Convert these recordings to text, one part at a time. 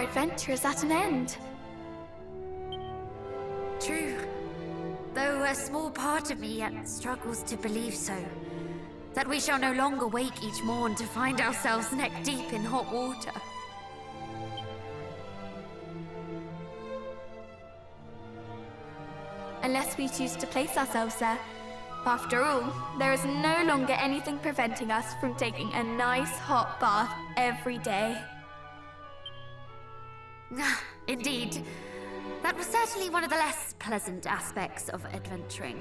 adventure is at an end. True. Though a small part of me yet struggles to believe so. That we shall no longer wake each morn to find ourselves neck deep in hot water. Unless we choose to place ourselves there. After all, there is no longer anything preventing us from taking a nice hot bath every day. Indeed. That was certainly one of the less pleasant aspects of adventuring.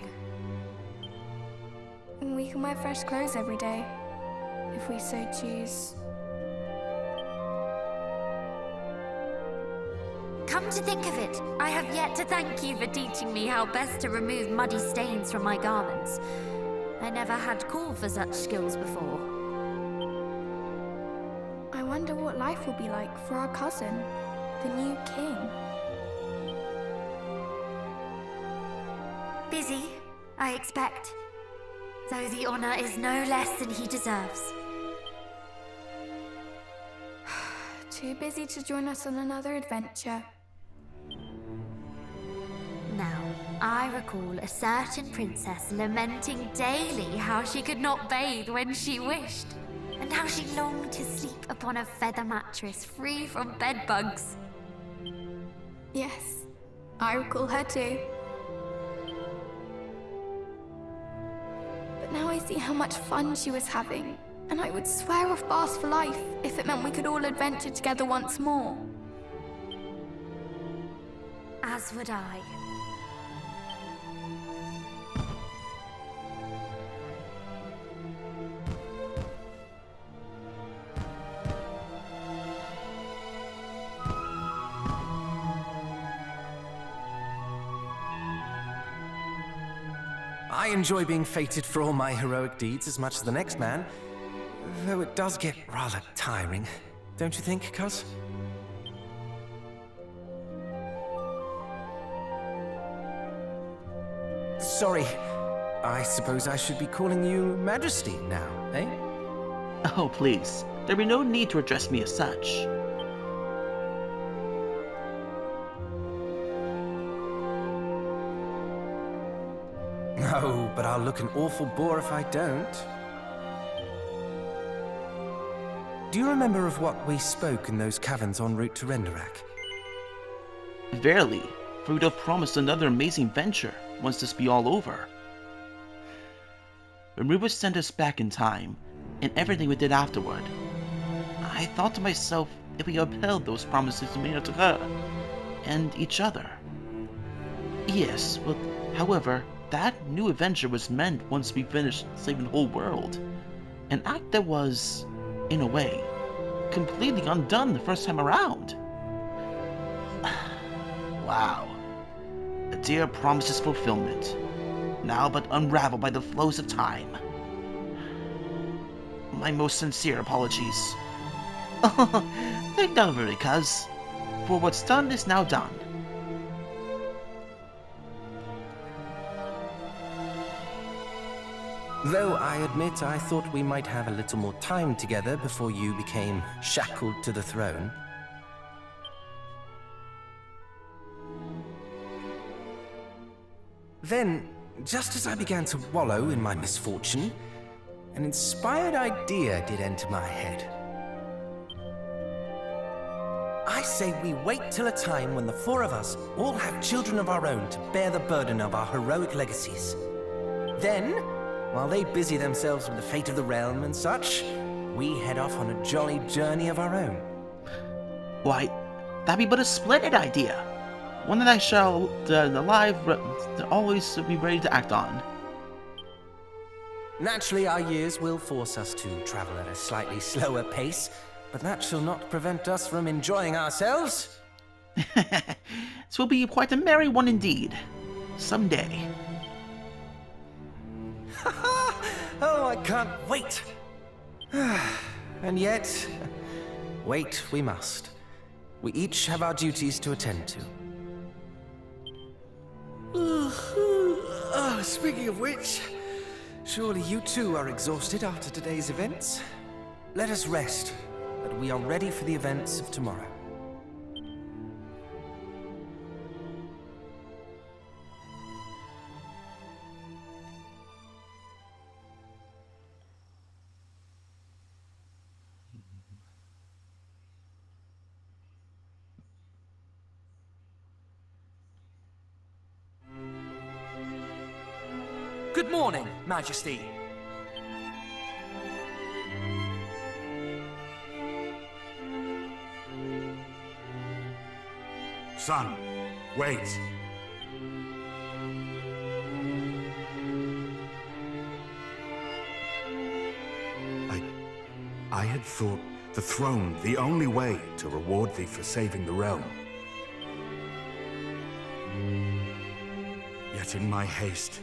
We can wear fresh clothes every day, if we so choose. Come to think of it, I have yet to thank you for teaching me how best to remove muddy stains from my garments. I never had call for such skills before. I wonder what life will be like for our cousin, the new king. Busy, I expect. Though the honor is no less than he deserves. Too busy to join us on another adventure. Now, I recall a certain princess lamenting daily how she could not bathe when she wished, and how she longed to sleep upon a feather mattress free from bedbugs. Yes, I recall her too. But now I see how much fun she was having, and I would swear off baths for life if it meant we could all adventure together once more. As would I. I enjoy being fated for all my heroic deeds as much as the next man, though it does get rather tiring, don't you think, cuz? Sorry, I suppose I should be calling you Majesty now, eh? Oh, please. There be no need to address me as such. No, but I'll look an awful bore if I don't. Do you remember of what we spoke in those caverns en route to Renderak? Verily, for we'd have promised another amazing venture once this be all over. When Ruba sent us back in time, and everything we did afterward, I thought to myself if we upheld those promises we made to her, and each other. Yes, but however, that new adventure was meant once we finished saving the whole world. An act that was, in a way, completely undone the first time around. Wow. A dear promise's fulfillment, now but unraveled by the flows of time. My most sincere apologies. Think not of it, cuz, for what's done is now done. Though I admit I thought we might have a little more time together before you became shackled to the throne. Then, just as I began to wallow in my misfortune, an inspired idea did enter my head. I say we wait till a time when the four of us all have children of our own to bear the burden of our heroic legacies. Then, while they busy themselves with the fate of the realm and such, we head off on a jolly journey of our own. Why, that'd be but a splendid idea. One that I shall, always be ready to act on. Naturally, our years will force us to travel at a slightly slower pace, but that shall not prevent us from enjoying ourselves. This will be quite a merry one indeed. Someday. Oh, I can't wait. And yet, wait we must. We each have our duties to attend to. Speaking of which, surely you too are exhausted after today's events. Let us rest, that we are ready for the events of tomorrow. Good morning, Majesty. Son, wait. I had thought the throne the only way to reward thee for saving the realm. Yet in my haste,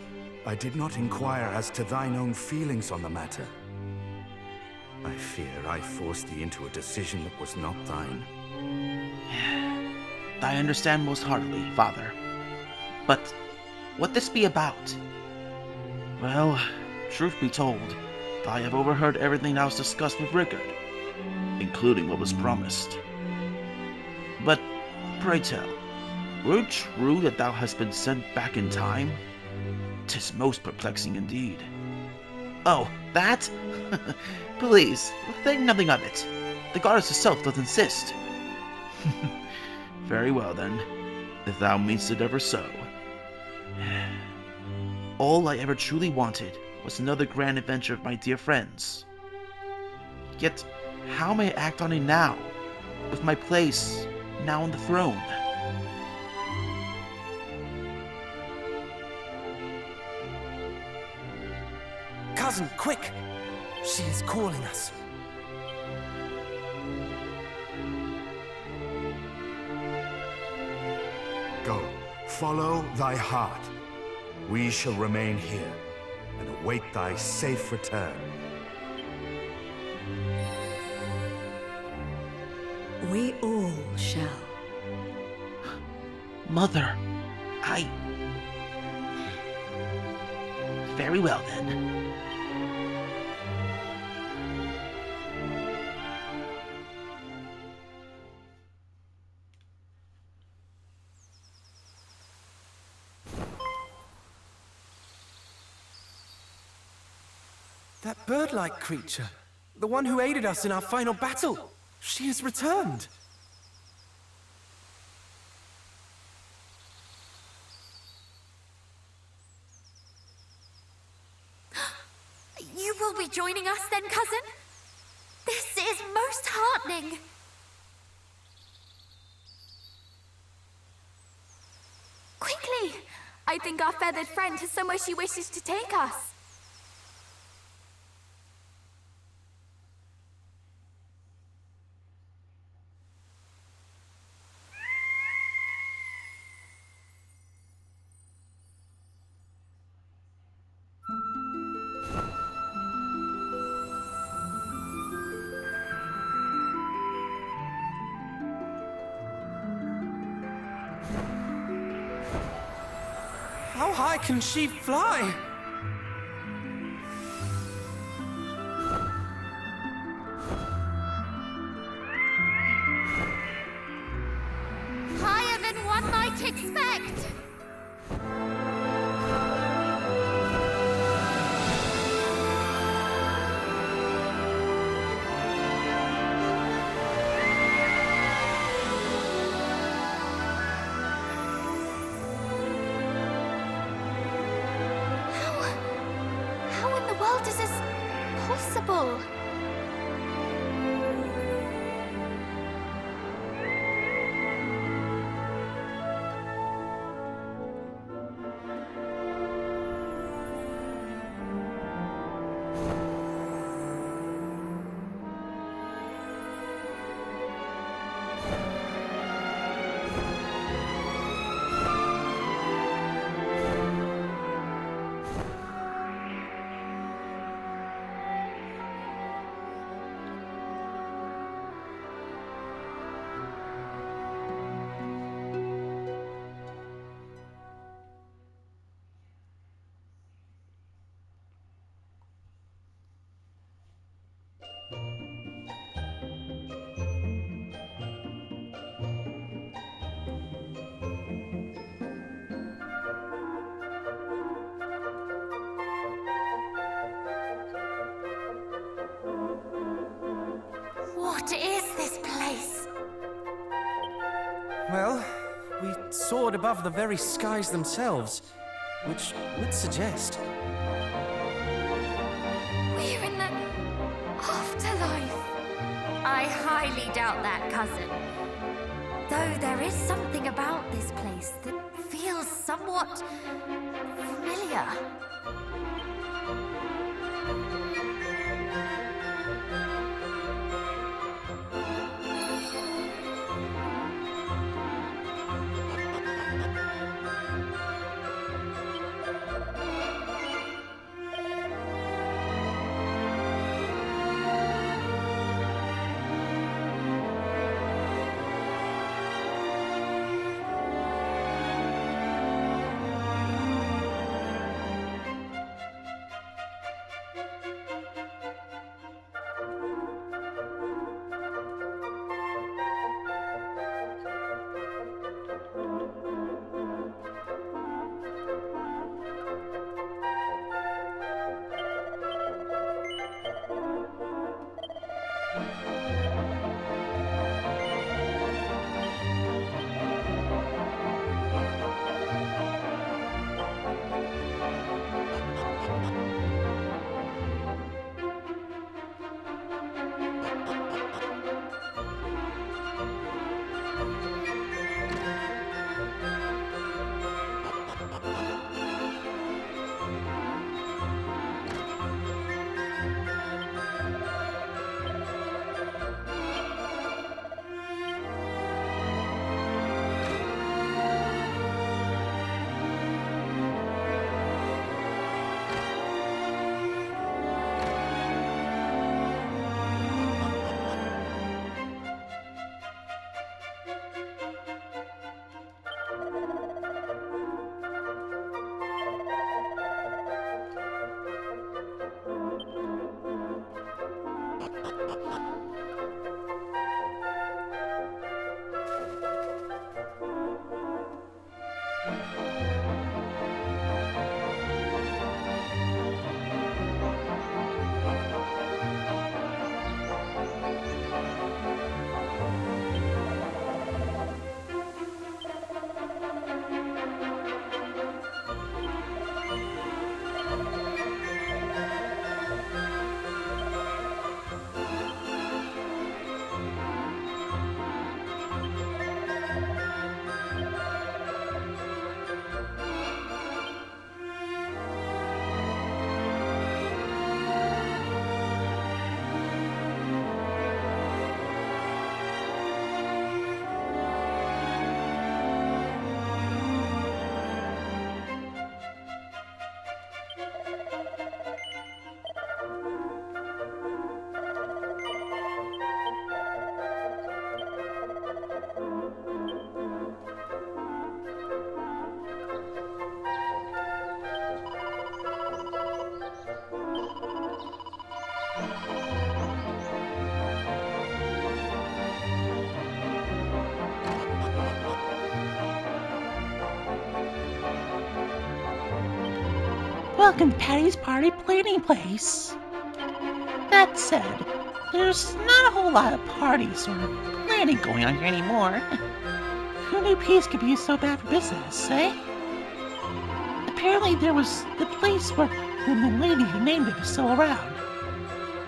I did not inquire as to thine own feelings on the matter. I fear I forced thee into a decision that was not thine. I understand most heartily, Father. But what this be about? Well, truth be told, I have overheard everything that was discussed with Rickard, including what was promised. But pray tell, were it true that thou hast been sent back in time? 'Tis most perplexing indeed. Oh, that? Please, think nothing of it. The goddess herself doth insist. Very well then, if thou meanst it ever so. All I ever truly wanted was another grand adventure of my dear friends. Yet, how may I act on it now, with my place now on the throne? Cousin, quick! She is calling us. Go, follow thy heart. We shall remain here and await thy safe return. We all shall. Mother, Very well then. That bird-like creature, the one who aided us in our final battle, she has returned. You will be joining us then, cousin? This is most heartening. Quickly! I think our feathered friend has somewhere she wishes to take us. How high can she fly? Higher than one might expect. How in the world is this possible? What is this place? Well, we soared above the very skies themselves, which would suggest highly doubt that, cousin. Though there is something about this place that feels somewhat familiar. Welcome to Patty's Party Planning Place. That said, there's not a whole lot of parties or planning going on here anymore. Who knew peace could be so bad for business, eh? Apparently there was the place where the lady who named it was still around.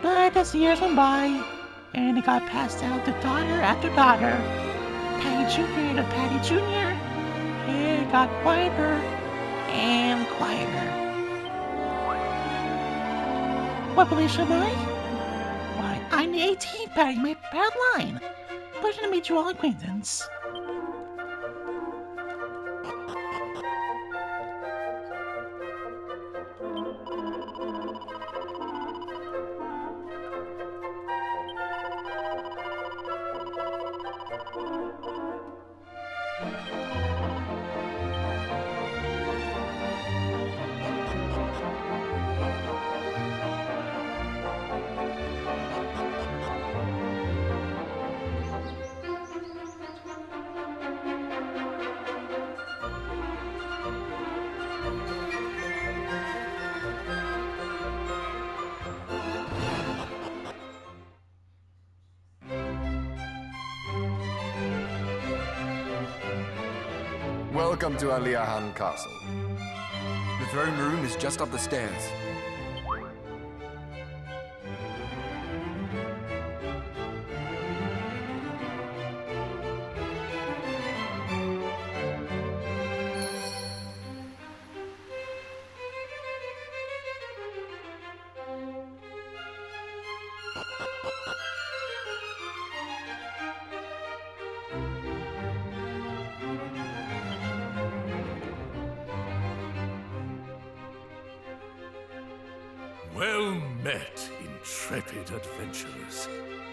But as the years went by, and it got passed down to daughter after daughter, Patty Jr. to Patty Jr., it got quieter and quieter. What village am I? Why, I'm the 18th Patty, my bad line. Pleasure to meet you all acquaintance. Welcome to Aliahan Castle. The throne room is just up the stairs. Well met, intrepid adventurers.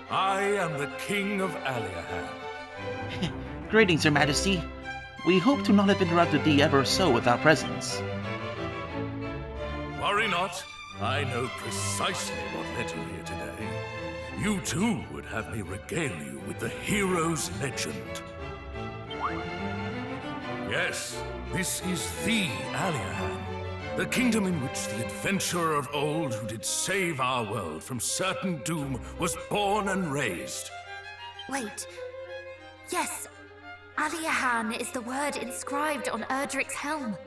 I am the King of Aliahan. Greetings, Your Majesty. We hope to not have interrupted thee ever so with our presence. Worry not. I know precisely what led you here today. You too would have me regale you with the hero's legend. Yes, this is the Aliahan, the kingdom in which the adventurer of old who did save our world from certain doom was born and raised. Wait. Yes, Aliahan is the word inscribed on Erdrick's helm.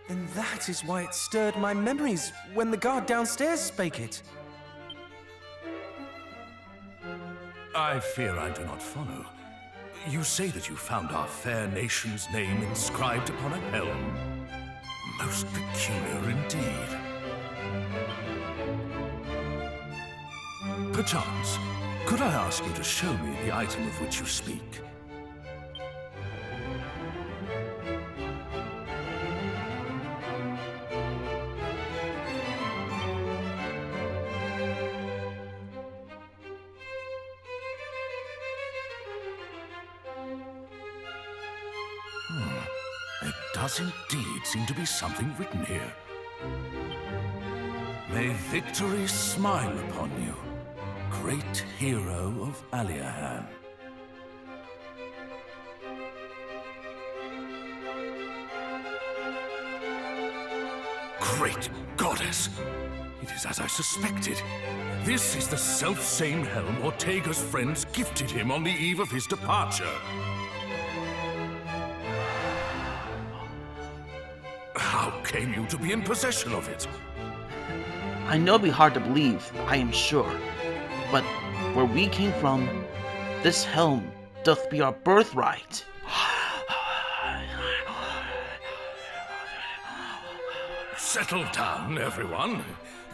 Then that is why it stirred my memories when the guard downstairs spake it. I fear I do not follow. You say that you found our fair nation's name inscribed upon a helm. Most peculiar indeed. Perchance, could I ask you to show me the item of which you speak? There does indeed seem to be something written here. May victory smile upon you, great hero of Aliahan. Great goddess! It is as I suspected. This is the self-same helm Ortega's friends gifted him on the eve of his departure. How came you to be in possession of it? I know it be hard to believe, I am sure. But where we came from, this helm doth be our birthright. Settle down, everyone.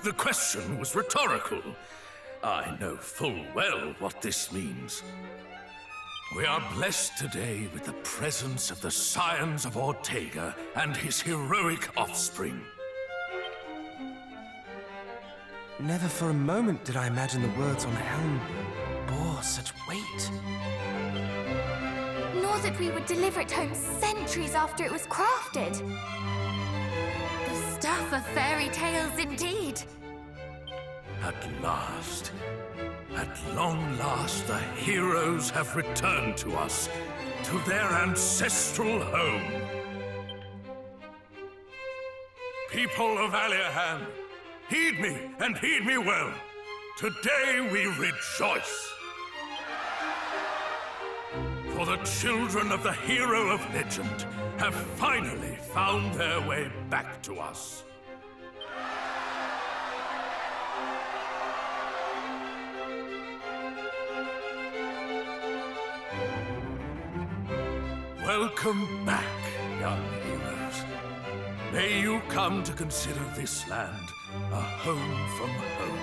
The question was rhetorical. I know full well what this means. We are blessed today with the presence of the scions of Ortega and his heroic offspring. Never for a moment did I imagine the words on the helm bore such weight. Nor that we would deliver it home centuries after it was crafted. The stuff of fairy tales indeed. At long last, the heroes have returned to us, to their ancestral home. People of Aliahan, heed me and heed me well. Today we rejoice. For the children of the hero of legend have finally found their way back to us. Welcome back, young heroes. May you come to consider this land a home from home.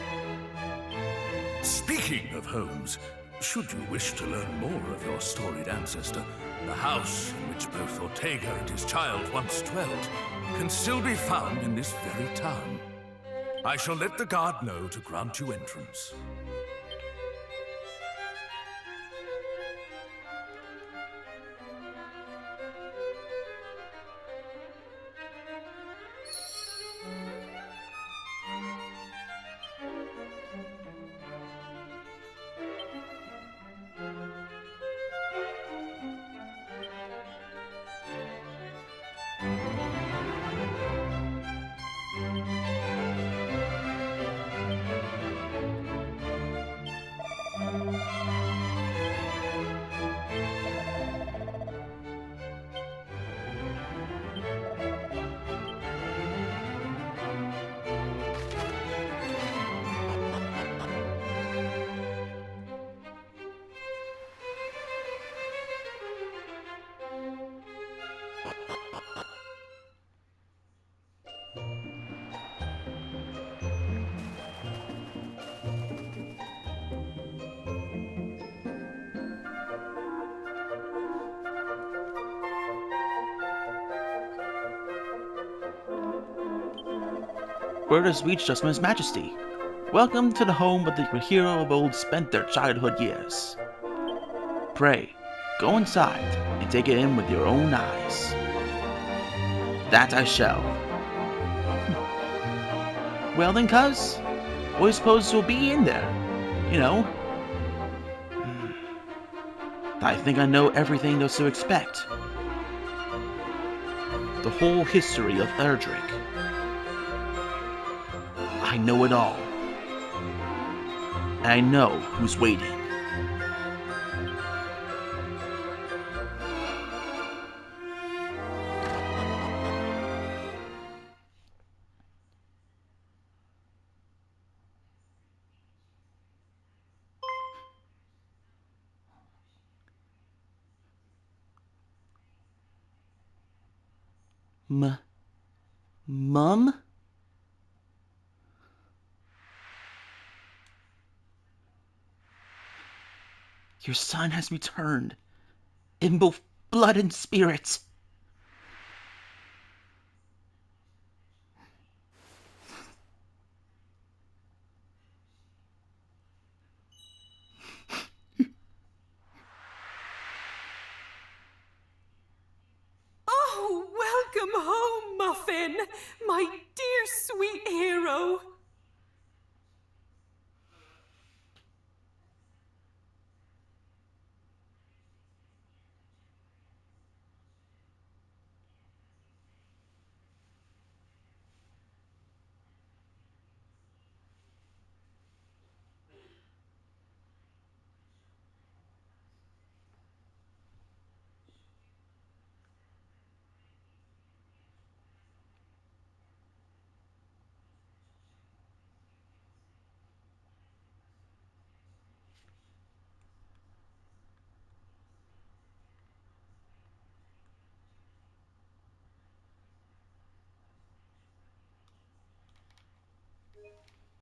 Speaking of homes, should you wish to learn more of your storied ancestor, the house in which both Ortega and his child once dwelled can still be found in this very town. I shall let the guard know to grant you entrance. Word has reached us from His Majesty. Welcome to the home of the hero of old spent their childhood years. Pray, go inside and take it in with your own eyes. That I shall. Well then, cuz, what do you suppose will be in there? You know? I think I know everything there's to expect. The whole history of Erdrick. I know it all. And I know who's waiting. Mum? Your son has returned, in both blood and spirit.